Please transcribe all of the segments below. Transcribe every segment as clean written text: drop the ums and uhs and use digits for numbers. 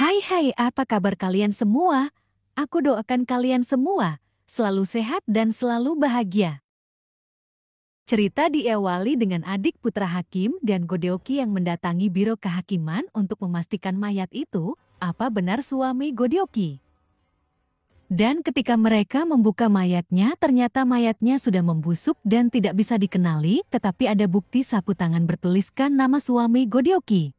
Hai, apa kabar kalian semua? Aku doakan kalian semua selalu sehat dan selalu bahagia. Cerita diawali dengan adik putra hakim dan Godeoki yang mendatangi biro kehakiman untuk memastikan mayat itu, apa benar suami Godeoki. Dan ketika mereka membuka mayatnya, ternyata mayatnya sudah membusuk dan tidak bisa dikenali, tetapi ada bukti sapu tangan bertuliskan nama suami Godeoki.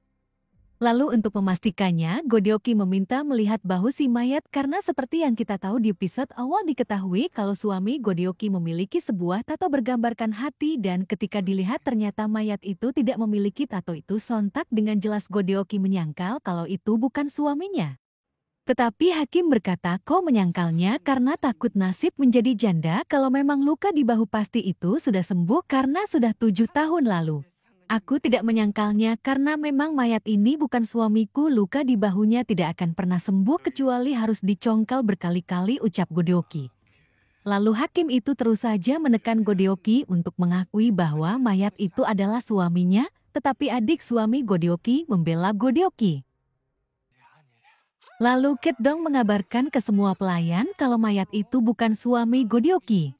Lalu untuk memastikannya, Godeoki meminta melihat bahu si mayat karena seperti yang kita tahu di episode awal diketahui kalau suami Godeoki memiliki sebuah tato bergambarkan hati dan ketika dilihat ternyata mayat itu tidak memiliki tato itu sontak dengan jelas Godeoki menyangkal kalau itu bukan suaminya. Tetapi hakim berkata kau menyangkalnya karena takut nasib menjadi janda kalau memang luka di bahu pasti itu sudah sembuh karena sudah 7 tahun lalu. Aku tidak menyangkalnya karena memang mayat ini bukan suamiku, luka di bahunya tidak akan pernah sembuh kecuali harus dicongkel berkali-kali, ucap Godeoki. Lalu hakim itu terus saja menekan Godeoki untuk mengakui bahwa mayat itu adalah suaminya, tetapi adik suami Godeoki membela Godeoki. Lalu Ketdong mengabarkan ke semua pelayan kalau mayat itu bukan suami Godeoki.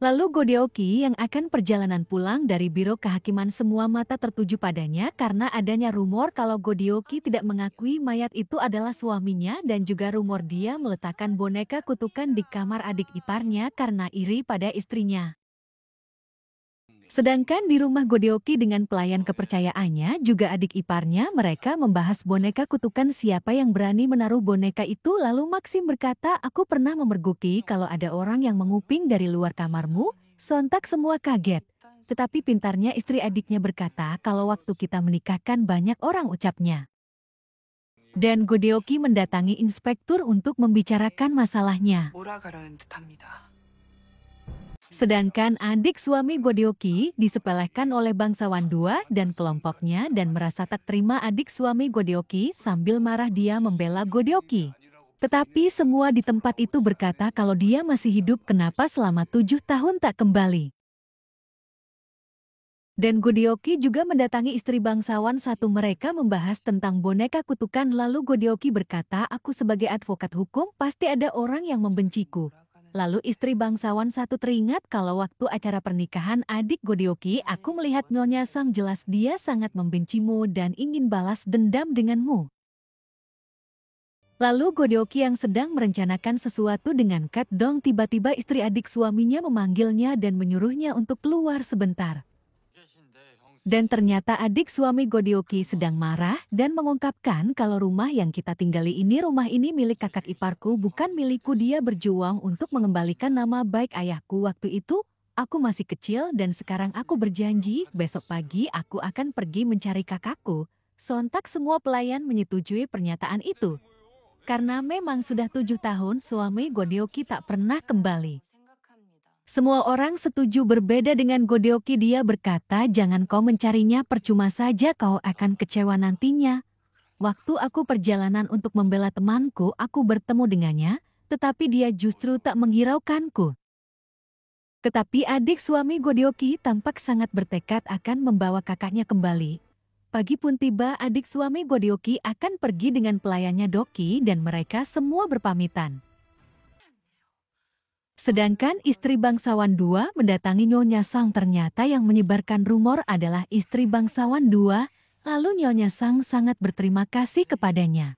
Lalu Godeoki yang akan perjalanan pulang dari biro kehakiman semua mata tertuju padanya karena adanya rumor kalau Godeoki tidak mengakui mayat itu adalah suaminya dan juga rumor dia meletakkan boneka kutukan di kamar adik iparnya karena iri pada istrinya. Sedangkan di rumah Godeoki dengan pelayan kepercayaannya juga adik iparnya mereka membahas boneka kutukan siapa yang berani menaruh boneka itu lalu Maxim berkata aku pernah memergoki kalau ada orang yang menguping dari luar kamarmu, sontak semua kaget. Tetapi pintarnya istri adiknya berkata kalau waktu kita menikahkan banyak orang ucapnya. Dan Godeoki mendatangi inspektur untuk membicarakan masalahnya. Sedangkan adik suami Godeoki disepelekan oleh bangsawan dua dan kelompoknya dan merasa tak terima adik suami Godeoki sambil marah dia membela Godeoki. Tetapi semua di tempat itu berkata kalau dia masih hidup kenapa selama 7 tahun tak kembali. Dan Godeoki juga mendatangi istri bangsawan satu mereka membahas tentang boneka kutukan lalu Godeoki berkata aku sebagai advokat hukum pasti ada orang yang membenciku. Lalu istri bangsawan satu teringat kalau waktu acara pernikahan adik Godeoki aku melihat Nyonya Sang jelas dia sangat membencimu dan ingin balas dendam denganmu. Lalu Godeoki yang sedang merencanakan sesuatu dengan Ketdong tiba-tiba istri adik suaminya memanggilnya dan menyuruhnya untuk keluar sebentar. Dan ternyata adik suami Godeoki sedang marah dan mengungkapkan kalau rumah yang kita tinggali ini rumah ini milik kakak iparku bukan milikku dia berjuang untuk mengembalikan nama baik ayahku waktu itu. Aku masih kecil dan sekarang aku berjanji besok pagi aku akan pergi mencari kakakku. Sontak semua pelayan menyetujui pernyataan itu. Karena memang sudah 7 tahun suami Godeoki tak pernah kembali. Semua orang setuju berbeda dengan Godeoki dia berkata jangan kau mencarinya percuma saja kau akan kecewa nantinya. Waktu aku perjalanan untuk membela temanku aku bertemu dengannya, tetapi dia justru tak menghiraukanku. Tetapi adik suami Godeoki tampak sangat bertekad akan membawa kakaknya kembali. Pagi pun tiba adik suami Godeoki akan pergi dengan pelayannya Doki dan mereka semua berpamitan. Sedangkan istri bangsawan dua mendatangi Nyonya Sang ternyata yang menyebarkan rumor adalah istri bangsawan dua, lalu Nyonya Sang sangat berterima kasih kepadanya.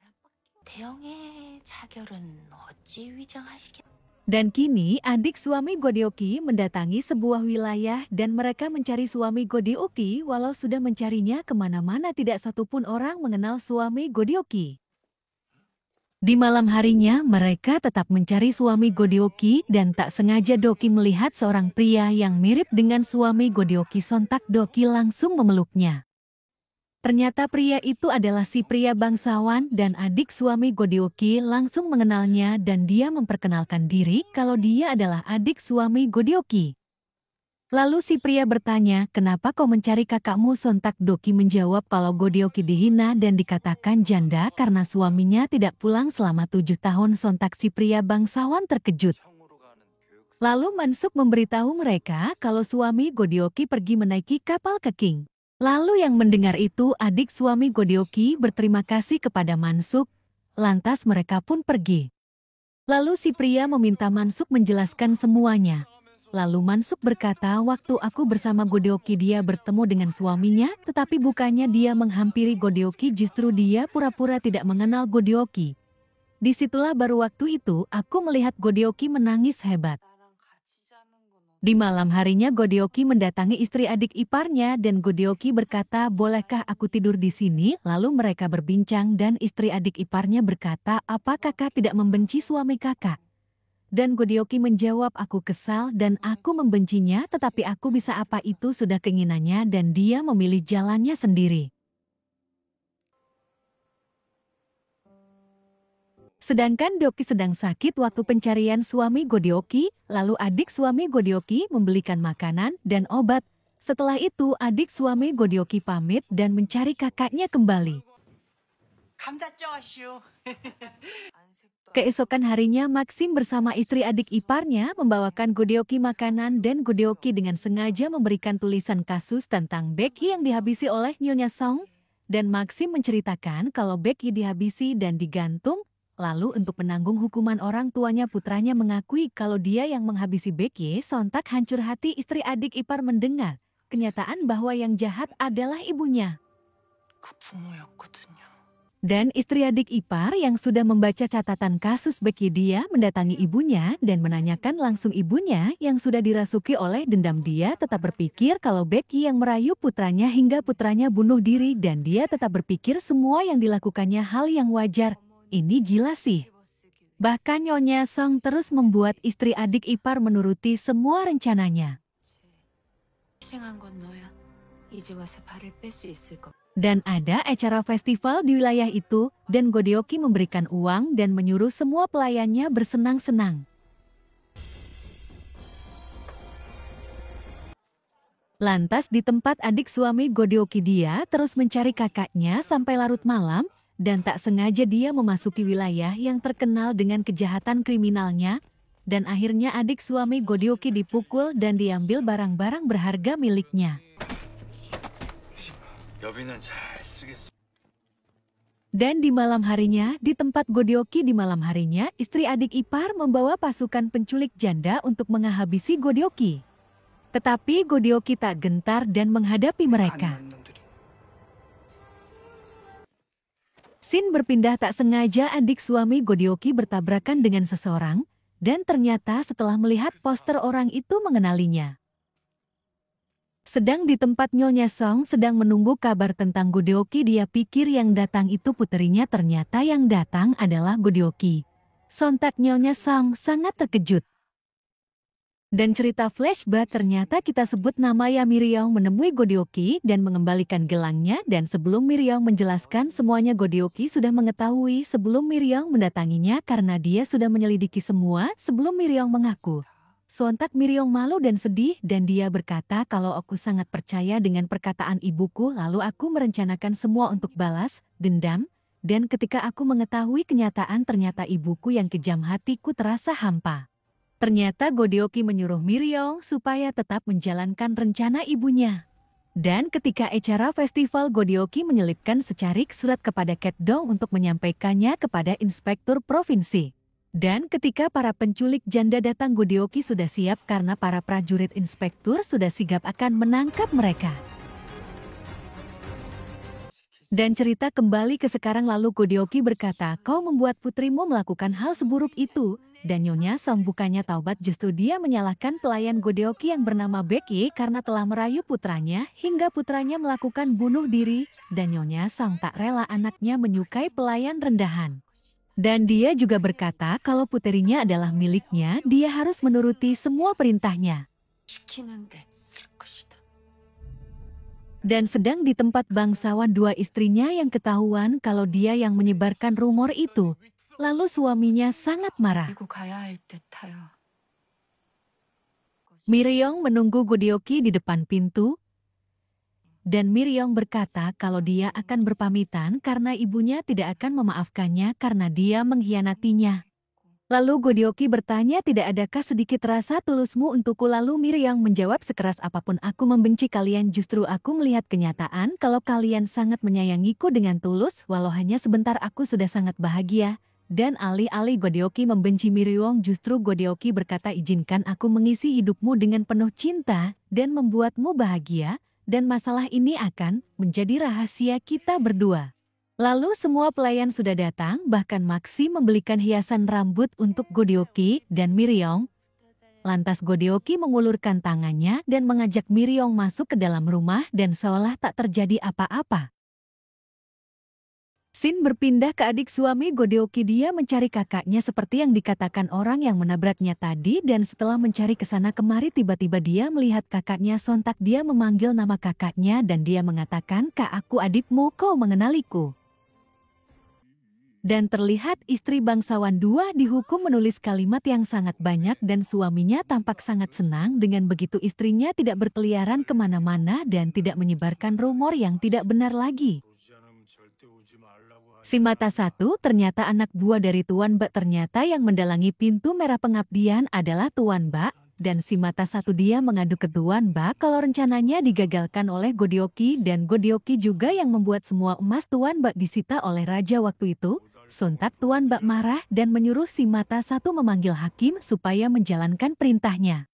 Dan kini adik suami Godeoki mendatangi sebuah wilayah dan mereka mencari suami Godeoki walau sudah mencarinya kemana-mana tidak satupun orang mengenal suami Godeoki. Di malam harinya mereka tetap mencari suami Godeoki dan tak sengaja Doki melihat seorang pria yang mirip dengan suami Godeoki sontak Doki langsung memeluknya. Ternyata pria itu adalah si pria bangsawan dan adik suami Godeoki langsung mengenalnya dan dia memperkenalkan diri kalau dia adalah adik suami Godeoki. Lalu si pria bertanya, kenapa kau mencari kakakmu? Sontak Doki menjawab kalau Godeoki dihina dan dikatakan janda karena suaminya tidak pulang selama 7 tahun. Sontak si pria bangsawan terkejut. Lalu Mansuk memberitahu mereka kalau suami Godeoki pergi menaiki kapal ke King. Lalu yang mendengar itu adik suami Godeoki berterima kasih kepada Mansuk, lantas mereka pun pergi. Lalu si pria meminta Mansuk menjelaskan semuanya. Lalu Mansuk berkata waktu aku bersama Godeoki dia bertemu dengan suaminya, tetapi bukannya dia menghampiri Godeoki, justru dia pura-pura tidak mengenal Godeoki. Disitulah baru waktu itu aku melihat Godeoki menangis hebat. Di malam harinya Godeoki mendatangi istri adik iparnya dan Godeoki berkata, bolehkah aku tidur di sini? Lalu mereka berbincang dan istri adik iparnya berkata, apa kakak tidak membenci suami kakak? Dan Godeoki menjawab, aku kesal dan aku membencinya, tetapi aku bisa apa, itu sudah keinginannya dan dia memilih jalannya sendiri. Sedangkan Doki sedang sakit waktu pencarian suami Godeoki, lalu adik suami Godeoki membelikan makanan dan obat. Setelah itu adik suami Godeoki pamit dan mencari kakaknya kembali. Keesokan harinya Maxim bersama istri adik iparnya membawakan Godeoki makanan dan Godeoki dengan sengaja memberikan tulisan kasus tentang Becky yang dihabisi oleh Nyonya Song. Dan Maxim menceritakan kalau Becky dihabisi dan digantung. Lalu untuk menanggung hukuman orang tuanya putranya mengakui kalau dia yang menghabisi Becky. Sontak hancur hati istri adik ipar mendengar kenyataan bahwa yang jahat adalah ibunya. Dan istri adik ipar yang sudah membaca catatan kasus Becky dia mendatangi ibunya dan menanyakan langsung ibunya yang sudah dirasuki oleh dendam. Dia tetap berpikir kalau Becky yang merayu putranya hingga putranya bunuh diri dan dia tetap berpikir semua yang dilakukannya hal yang wajar. Ini gila sih. Bahkan Nyonya Song terus membuat istri adik ipar menuruti semua rencananya. Dan ada acara festival di wilayah itu, dan Godeoki memberikan uang dan menyuruh semua pelayannya bersenang-senang. Lantas di tempat adik suami Godeoki dia terus mencari kakaknya sampai larut malam, dan tak sengaja dia memasuki wilayah yang terkenal dengan kejahatan kriminalnya, dan akhirnya adik suami Godeoki dipukul dan diambil barang-barang berharga miliknya. Dan di malam harinya, di tempat Godeoki di malam harinya, istri adik ipar membawa pasukan penculik janda untuk menghabisi Godeoki. Tetapi Godeoki tak gentar dan menghadapi mereka. Scene berpindah tak sengaja adik suami Godeoki bertabrakan dengan seseorang, dan ternyata setelah melihat poster orang itu mengenalinya. Sedang di tempat Nyonya Song sedang menunggu kabar tentang Godeoki, dia pikir yang datang itu puterinya, ternyata yang datang adalah Godeoki. Sontak Nyonya Song sangat terkejut. Dan cerita flashback ternyata kita sebut nama ya Miryong menemui Godeoki dan mengembalikan gelangnya, dan sebelum Miryong menjelaskan semuanya Godeoki sudah mengetahui sebelum Miryong mendatanginya karena dia sudah menyelidiki semua sebelum Miryong mengaku. Sontak Miryong malu dan sedih dan dia berkata kalau aku sangat percaya dengan perkataan ibuku, lalu aku merencanakan semua untuk balas dendam, dan ketika aku mengetahui kenyataan ternyata ibuku yang kejam, hatiku terasa hampa. Ternyata Godeoki menyuruh Miryong supaya tetap menjalankan rencana ibunya. Dan ketika acara festival Godeoki menyelipkan secarik surat kepada Ket Dong untuk menyampaikannya kepada inspektur provinsi. Dan ketika para penculik janda datang, Godeoki sudah siap karena para prajurit inspektur sudah sigap akan menangkap mereka. Dan cerita kembali ke sekarang, lalu Godeoki berkata, kau membuat putrimu melakukan hal seburuk itu. Dan Nyonya Song bukannya taubat, justru dia menyalahkan pelayan Godeoki yang bernama Becky karena telah merayu putranya hingga putranya melakukan bunuh diri. Dan Nyonya Song tak rela anaknya menyukai pelayan rendahan. Dan dia juga berkata kalau puterinya adalah miliknya, dia harus menuruti semua perintahnya. Dan sedang di tempat bangsawan dua istrinya yang ketahuan kalau dia yang menyebarkan rumor itu. Lalu suaminya sangat marah. Miryong menunggu Godeoki di depan pintu. Dan Miryong berkata kalau dia akan berpamitan karena ibunya tidak akan memaafkannya karena dia mengkhianatinya. Lalu Godioki bertanya, tidak adakah sedikit rasa tulusmu untukku? Lalu Miryong menjawab, sekeras apapun aku membenci kalian, justru aku melihat kenyataan kalau kalian sangat menyayangiku dengan tulus, walau hanya sebentar aku sudah sangat bahagia. Dan alih-alih Godioki membenci Miryong, justru Godioki berkata, izinkan aku mengisi hidupmu dengan penuh cinta dan membuatmu bahagia, dan masalah ini akan menjadi rahasia kita berdua. Lalu semua pelayan sudah datang, bahkan Maxi membelikan hiasan rambut untuk Godioki dan Miryong. Lantas Godioki mengulurkan tangannya dan mengajak Miryong masuk ke dalam rumah dan seolah tak terjadi apa-apa. Scene berpindah ke adik suami Godioki, dia mencari kakaknya seperti yang dikatakan orang yang menabraknya tadi, dan setelah mencari kesana kemari tiba-tiba dia melihat kakaknya, sontak dia memanggil nama kakaknya dan dia mengatakan, "Kak, aku adikmu, kau mengenaliku?" Dan terlihat istri bangsawan dua dihukum menulis kalimat yang sangat banyak dan suaminya tampak sangat senang dengan begitu istrinya tidak berkeliaran kemana-mana dan tidak menyebarkan rumor yang tidak benar lagi. Si mata satu ternyata anak buah dari Tuan Bak, ternyata yang mendalangi pintu merah pengabdian adalah Tuan Bak. Dan si mata satu dia mengadu ke Tuan Bak kalau rencananya digagalkan oleh Godioki, dan Godioki juga yang membuat semua emas Tuan Bak disita oleh raja waktu itu. Sontak Tuan Bak marah dan menyuruh si mata satu memanggil hakim supaya menjalankan perintahnya.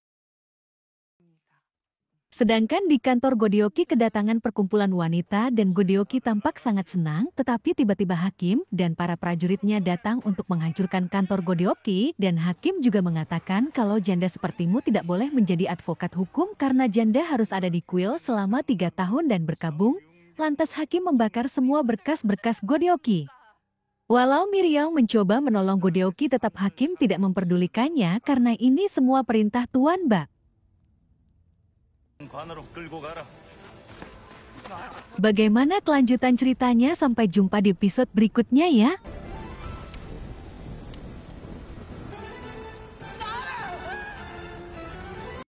Sedangkan di kantor Godioki kedatangan perkumpulan wanita dan Godioki tampak sangat senang, tetapi tiba-tiba hakim dan para prajuritnya datang untuk menghancurkan kantor Godioki, dan hakim juga mengatakan kalau janda sepertimu tidak boleh menjadi advokat hukum karena janda harus ada di kuil selama 3 tahun dan berkabung. Lantas hakim membakar semua berkas-berkas Godioki. Walau Miryong mencoba menolong Godioki, tetap hakim tidak memperdulikannya karena ini semua perintah Tuan Bak. Bagaimana kelanjutan ceritanya? Sampai jumpa di episode berikutnya ya.